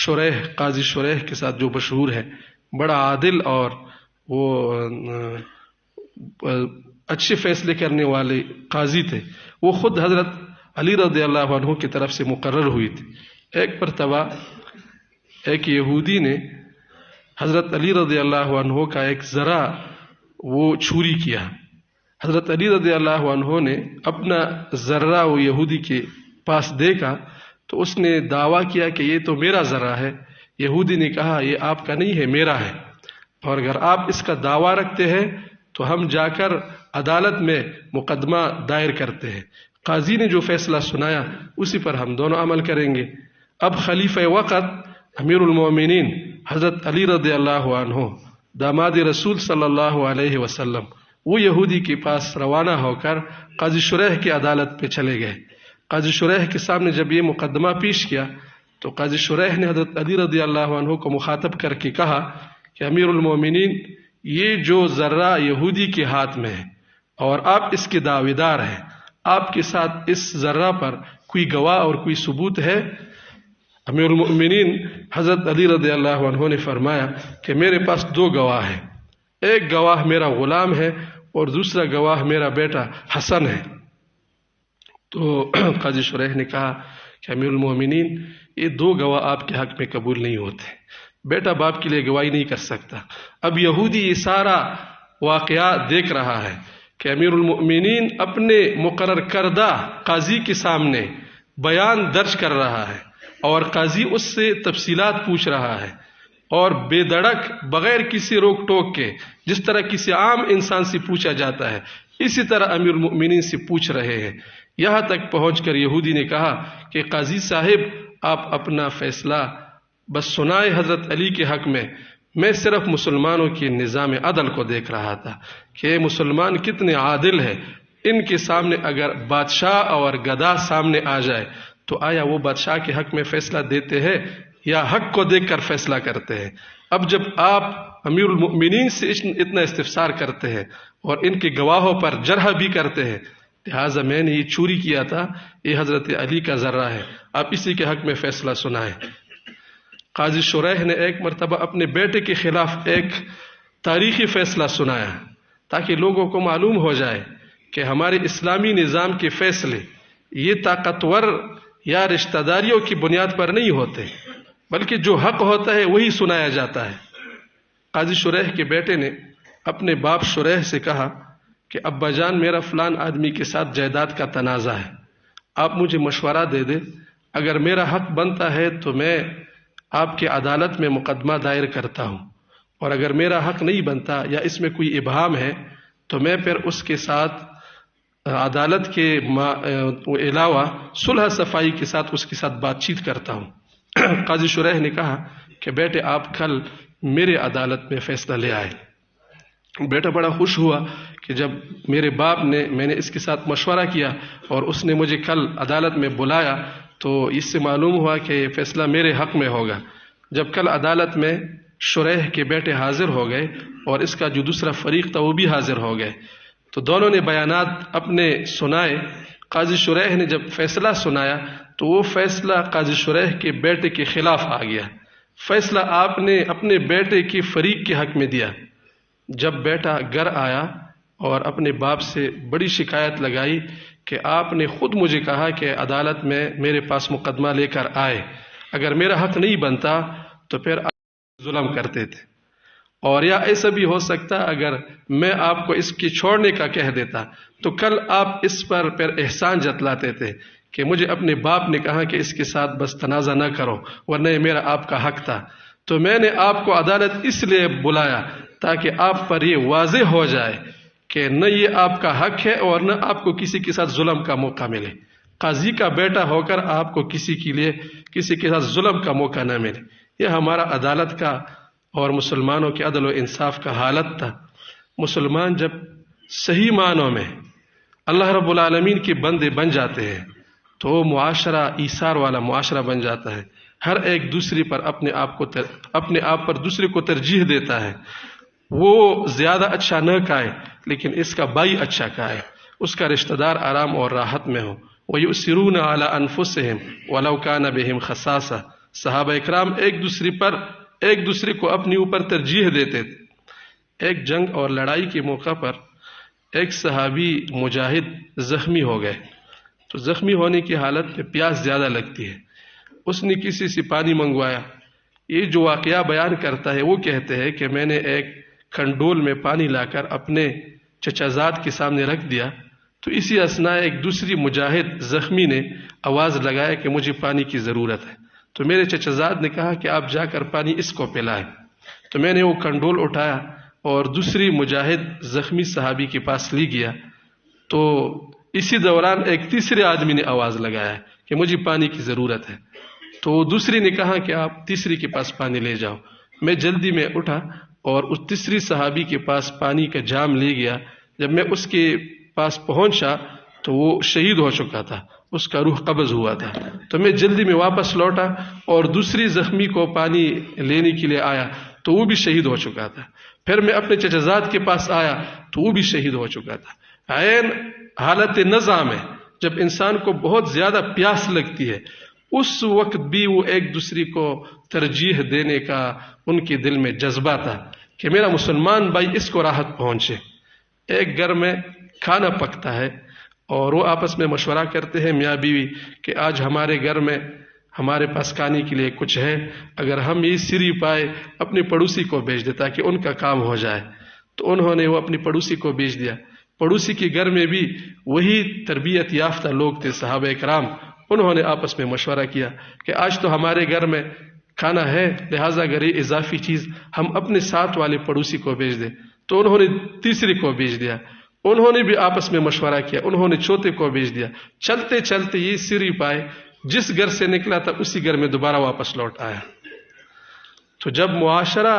Speaker 1: شریح، قاضی شریح کے ساتھ جو مشہور ہے، بڑا عادل اور وہ اچھے فیصلے کرنے والے قاضی تھے، وہ خود حضرت علی رضی اللہ عنہ کی طرف سے مقرر ہوئی تھی۔ ایک مرتبہ ایک یہودی نے حضرت علی رضی اللہ عنہ کا ایک ذرہ وہ چوری کیا۔ حضرت علی رضی اللہ عنہ نے اپنا ذرہ وہ یہودی کے پاس دیکھا تو اس نے دعویٰ کیا کہ یہ تو میرا ذرہ ہے۔ یہودی نے کہا یہ آپ کا نہیں ہے، میرا ہے، اور اگر آپ اس کا دعویٰ رکھتے ہیں تو ہم جا کر عدالت میں مقدمہ دائر کرتے ہیں۔ قاضی نے جو فیصلہ سنایا اسی پر ہم دونوں عمل کریں گے۔ اب خلیفہ وقت امیر المومنین حضرت علی رضی اللہ عنہ داماد رسول صلی اللہ علیہ وسلم وہ یہودی کے پاس روانہ ہو کر قاضی شریح کی عدالت پہ چلے گئے۔ قاضی شریح کے سامنے جب یہ مقدمہ پیش کیا تو قاضی شریح نے حضرت علی رضی اللہ عنہ کو مخاطب کر کے کہا کہ امیر المومنین یہ جو ذرہ یہودی کے ہاتھ میں ہے اور آپ اس کے دعوے دار ہیں، آپ کے ساتھ اس ذرہ پر کوئی گواہ اور کوئی ثبوت ہے؟ امیر المؤمنین حضرت علی رضی اللہ عنہ نے فرمایا کہ میرے پاس دو گواہ ہیں، ایک گواہ میرا غلام ہے اور دوسرا گواہ میرا بیٹا حسن ہے۔ تو قاضی شریح نے کہا کہ امیر المؤمنین یہ دو گواہ آپ کے حق میں قبول نہیں ہوتے، بیٹا باپ کے لیے گواہی نہیں کر سکتا۔ اب یہودی یہ سارا واقعہ دیکھ رہا ہے کہ امیر المؤمنین اپنے مقرر کردہ قاضی کے سامنے بیان درج کر رہا ہے اور قاضی اس سے تفصیلات پوچھ رہا ہے، اور بے دڑک بغیر کسی روک ٹوک کے جس طرح کسی عام انسان سے پوچھا جاتا ہے اسی طرح امیر المؤمنین سے پوچھ رہے ہیں۔ یہاں تک پہنچ کر یہودی نے کہا کہ قاضی صاحب آپ اپنا فیصلہ بس سنائے حضرت علی کے حق میں صرف مسلمانوں کے نظام عدل کو دیکھ رہا تھا کہ مسلمان کتنے عادل ہیں۔ ان کے سامنے اگر بادشاہ اور گدا سامنے آ جائے تو آیا وہ بادشاہ کے حق میں فیصلہ دیتے ہیں یا حق کو دیکھ کر فیصلہ کرتے ہیں؟ اب جب آپ امیر المؤمنین سے اتنا استفسار کرتے ہیں اور ان کے گواہوں پر جرح بھی کرتے ہیں، لہٰذا میں نے یہ چوری کیا تھا، یہ حضرت علی کا ذرہ ہے، آپ اسی کے حق میں فیصلہ سنائیں۔ قاضی شریح نے ایک مرتبہ اپنے بیٹے کے خلاف ایک تاریخی فیصلہ سنایا تاکہ لوگوں کو معلوم ہو جائے کہ ہمارے اسلامی نظام کے فیصلے یہ طاقتور یا رشتہ داریوں کی بنیاد پر نہیں ہوتے، بلکہ جو حق ہوتا ہے وہی سنایا جاتا ہے۔ قاضی شریح کے بیٹے نے اپنے باپ شریح سے کہا کہ ابا جان میرا فلان آدمی کے ساتھ جائیداد کا تنازع ہے، آپ مجھے مشورہ دے دیں، اگر میرا حق بنتا ہے تو میں آپ کے عدالت میں مقدمہ دائر کرتا ہوں، اور اگر میرا حق نہیں بنتا یا اس میں کوئی ابہام ہے تو میں پھر اس کے ساتھ عدالت کے علاوہ صلح صفائی کے ساتھ اس کے ساتھ بات چیت کرتا ہوں۔ قاضی شریح نے کہا کہ بیٹے آپ کل میرے عدالت میں فیصلہ لے آئے۔ بیٹا بڑا خوش ہوا کہ جب میرے باپ نے میں نے اس کے ساتھ مشورہ کیا اور اس نے مجھے کل عدالت میں بلایا تو اس سے معلوم ہوا کہ یہ فیصلہ میرے حق میں ہوگا۔ جب کل عدالت میں شریح کے بیٹے حاضر ہو گئے اور اس کا جو دوسرا فریق تھا وہ بھی حاضر ہو گئے. تو دونوں نے بیانات اپنے سنائے. قاضی شریح نے جب فیصلہ سنایا تو وہ فیصلہ قاضی شریح کے بیٹے کے خلاف آ گیا. فیصلہ آپ نے اپنے بیٹے کے فریق کے حق میں دیا. جب بیٹا گھر آیا اور اپنے باپ سے بڑی شکایت لگائی کہ آپ نے خود مجھے کہا کہ عدالت میں میرے پاس مقدمہ لے کر آئے، اگر میرا حق نہیں بنتا تو پھر آپ ظلم کرتے تھے، اور یا ایسا بھی ہو سکتا اگر میں آپ کو اس کی چھوڑنے کا کہہ دیتا تو کل آپ اس پر پھر احسان جتلاتے تھے کہ مجھے اپنے باپ نے کہا کہ اس کے ساتھ بس تنازع نہ کرو ورنہ یہ میرا آپ کا حق تھا. تو میں نے آپ کو عدالت اس لیے بلایا تاکہ آپ پر یہ واضح ہو جائے کہ نہ یہ آپ کا حق ہے اور نہ آپ کو کسی کے ساتھ ظلم کا موقع ملے. قاضی کا بیٹا ہو کر آپ کو کسی کے ساتھ ظلم کا موقع نہ ملے. یہ ہمارا عدالت کا اور مسلمانوں کے عدل و انصاف کا حالت تھا. مسلمان جب صحیح معنوں میں اللہ رب العالمین کے بندے بن جاتے ہیں تو وہ معاشرہ ایثار والا معاشرہ بن جاتا ہے. ہر ایک دوسرے پر اپنے آپ پر دوسرے کو ترجیح دیتا ہے. وہ زیادہ اچھا نہ کھائے لیکن اس کا بھائی اچھا کھائے، اس کا رشتہ دار آرام اور راحت میں ہو. وَيُؤْثِرُونَ عَلَىٰ أَنفُسِهِمْ وَلَوْ كَانَ بِهِمْ خَصَاصَةٌ. صحابہ اکرام ایک دوسرے کو اپنے اوپر ترجیح دیتے تھے. ایک جنگ اور لڑائی کے موقع پر ایک صحابی مجاہد زخمی ہو گئے. تو زخمی ہونے کی حالت میں پیاس زیادہ لگتی ہے. اس نے کسی سے پانی منگوایا. یہ جو واقعہ بیان کرتا ہے وہ کہتے ہیں کہ میں نے ایک کھنڈول میں پانی لا کر اپنے چچا زاد کے سامنے رکھ دیا تو اسی اثناء ایک دوسری مجاہد زخمی نے آواز لگایا کہ مجھے پانی کی ضرورت ہے. تو میرے چچا زاد نے کہا کہ آپ جا کر پانی اس کو پلائیں. تو میں نے وہ کنڈول اٹھایا اور دوسری مجاہد زخمی صحابی کے پاس لی گیا. تو اسی دوران ایک تیسرے آدمی نے آواز لگایا کہ مجھے پانی کی ضرورت ہے. تو دوسری نے کہا کہ آپ تیسری کے پاس پانی لے جاؤ. میں جلدی میں اٹھا اور اس تیسری صحابی کے پاس پانی کا جام لے گیا. جب میں اس کے پاس پہنچا تو وہ شہید ہو چکا تھا، اس کا روح قبض ہوا تھا. تو میں جلدی میں واپس لوٹا اور دوسری زخمی کو پانی لینے کے لیے آیا تو وہ بھی شہید ہو چکا تھا. پھر میں اپنے چچا زاد کے پاس آیا تو وہ بھی شہید ہو چکا تھا. عین حالت نظام ہے. جب انسان کو بہت زیادہ پیاس لگتی ہے اس وقت بھی وہ ایک دوسرے کو ترجیح دینے کا ان کے دل میں جذبہ تھا کہ میرا مسلمان بھائی اس کو راحت پہنچے. ایک گھر میں کھانا پکتا ہے اور وہ آپس میں مشورہ کرتے ہیں میاں بیوی کہ آج ہمارے گھر میں ہمارے پاس کھانے کے لیے کچھ ہے، اگر ہم یہ سری پائے اپنے پڑوسی کو بھیج دے تاکہ ان کا کام ہو جائے. تو انہوں نے وہ اپنی پڑوسی کو بھیج دیا. پڑوسی کے گھر میں بھی وہی تربیت یافتہ لوگ تھے صحابہ اکرام. انہوں نے آپس میں مشورہ کیا کہ آج تو ہمارے گھر میں کھانا ہے لہٰذا اگر یہ اضافی چیز ہم اپنے ساتھ والے پڑوسی کو بھیج دیں. تو انہوں نے تیسرے کو بھیج دیا. انہوں نے بھی آپس میں مشورہ کیا، انہوں نے چوتھے کو بھیج دیا. چلتے چلتے یہ سری پائے جس گھر سے نکلا تھا اسی گھر میں دوبارہ واپس لوٹ آیا. تو جب معاشرہ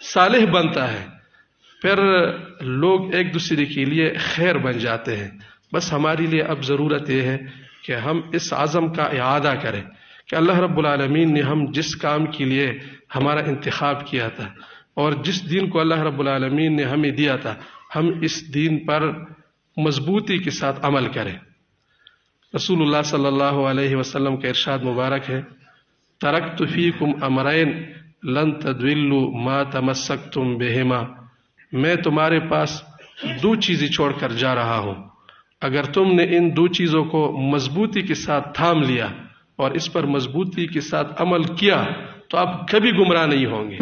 Speaker 1: صالح بنتا ہے پھر لوگ ایک دوسرے کے لیے خیر بن جاتے ہیں. بس ہمارے لیے اب ضرورت یہ ہے کہ ہم اس عزم کا اعادہ کریں کہ اللہ رب العالمین نے ہم جس کام کے لیے ہمارا انتخاب کیا تھا اور جس دین کو اللہ رب العالمین نے ہمیں دیا تھا ہم اس دین پر مضبوطی کے ساتھ عمل کریں. رسول اللہ صلی اللہ علیہ وسلم کا ارشاد مبارک ہے ترکت فیکم امرین لن تضلوا ما تمسکتم بہما. میں تمہارے پاس دو چیزیں چھوڑ کر جا رہا ہوں، اگر تم نے ان دو چیزوں کو مضبوطی کے ساتھ تھام لیا اور اس پر مضبوطی کے ساتھ عمل کیا تو آپ کبھی گمراہ نہیں ہوں گے.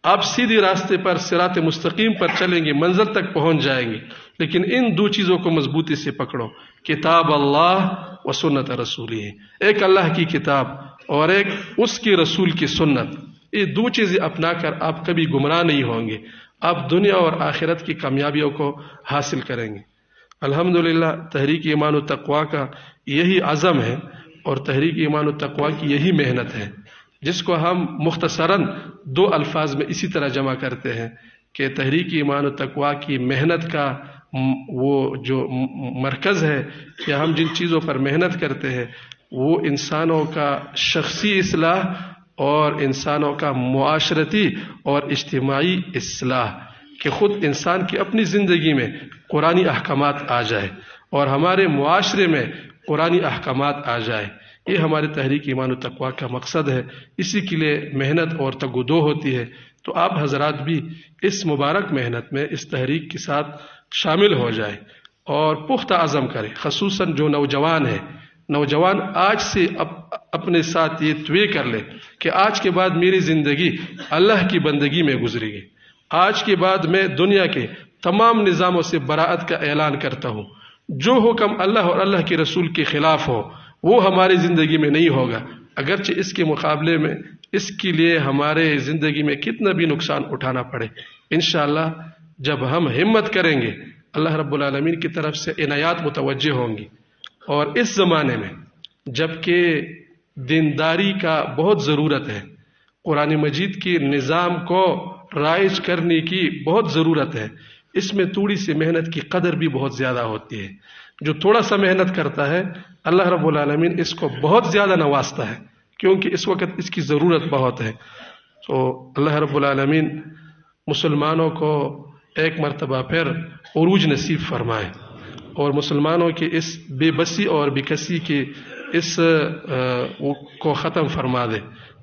Speaker 1: آپ سیدھے راستے پر صراط مستقیم پر چلیں گے، منزل تک پہنچ جائیں گے. لیکن ان دو چیزوں کو مضبوطی سے پکڑو، کتاب اللہ و سنت رسولہ. ایک اللہ کی کتاب اور ایک اس کے رسول کی سنت. یہ دو چیزیں اپنا کر آپ کبھی گمراہ نہیں ہوں گے. آپ دنیا اور آخرت کی کامیابیوں کو حاصل کریں گے. الحمدللہ تحریک ایمان و تقویٰ کا یہی عزم ہے اور تحریک ایمان و تقویٰ کی یہی محنت ہے جس کو ہم مختصراً دو الفاظ میں اسی طرح جمع کرتے ہیں کہ تحریک ایمان و تقویٰ کی محنت کا وہ جو مرکز ہے یا ہم جن چیزوں پر محنت کرتے ہیں وہ انسانوں کا شخصی اصلاح اور انسانوں کا معاشرتی اور اجتماعی اصلاح، کہ خود انسان کی اپنی زندگی میں قرآنی احکامات آ جائے اور ہمارے معاشرے میں قرآنی احکامات آ جائے. یہ ہمارے تحریک ایمان و تقویٰ کا مقصد ہے. اسی کے لیے محنت اور تگ و دو ہوتی ہے. تو آپ حضرات بھی اس مبارک محنت میں اس تحریک کے ساتھ شامل ہو جائیں اور پختہ عزم کریں. خصوصاً جو نوجوان ہیں، نوجوان آج سے اپنے ساتھ یہ طے کر لے کہ آج کے بعد میری زندگی اللہ کی بندگی میں گزرے گی. آج کے بعد میں دنیا کے تمام نظاموں سے براءت کا اعلان کرتا ہوں. جو حکم اللہ اور اللہ کے رسول کے خلاف ہو وہ ہماری زندگی میں نہیں ہوگا، اگرچہ اس کے مقابلے میں اس کے لیے ہمارے زندگی میں کتنا بھی نقصان اٹھانا پڑے. انشاءاللہ جب ہم ہمت کریں گے اللہ رب العالمین کی طرف سے عنایات متوجہ ہوں گی. اور اس زمانے میں جب کہ دینداری کا بہت ضرورت ہے، قرآن مجید کے نظام کو رائج کرنے کی بہت ضرورت ہے، اس میں تھوڑی سی محنت کی قدر بھی بہت زیادہ ہوتی ہے. جو تھوڑا سا محنت کرتا ہے اللہ رب العالمین اس کو بہت زیادہ نوازتا ہے، کیونکہ اس وقت اس کی ضرورت بہت ہے. تو اللہ رب العالمین مسلمانوں کو ایک مرتبہ پھر عروج نصیب فرمائے اور مسلمانوں کے اس بے بسی اور بے کسی کے اس کو ختم فرما دے.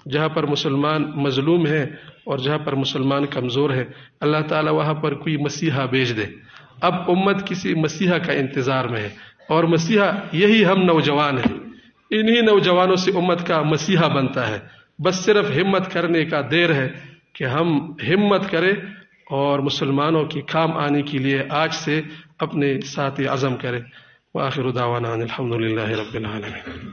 Speaker 1: جہاں پر مسلمان مظلوم ہے اور جہاں پر مسلمان کمزور ہے اللہ تعالیٰ وہاں پر کوئی مسیحا بھیج دے. اب امت کسی مسیحا کا انتظار میں ہے اور مسیحا یہی ہم نوجوان ہیں. انہی نوجوانوں سے امت کا مسیحا بنتا ہے. بس صرف ہمت کرنے کا دیر ہے کہ ہم ہمت کریں اور مسلمانوں کی کام آنے کے لیے آج سے اپنے ساتھ عزم کریں. وآخر دعوانا ان الحمد للہ رب العالمین.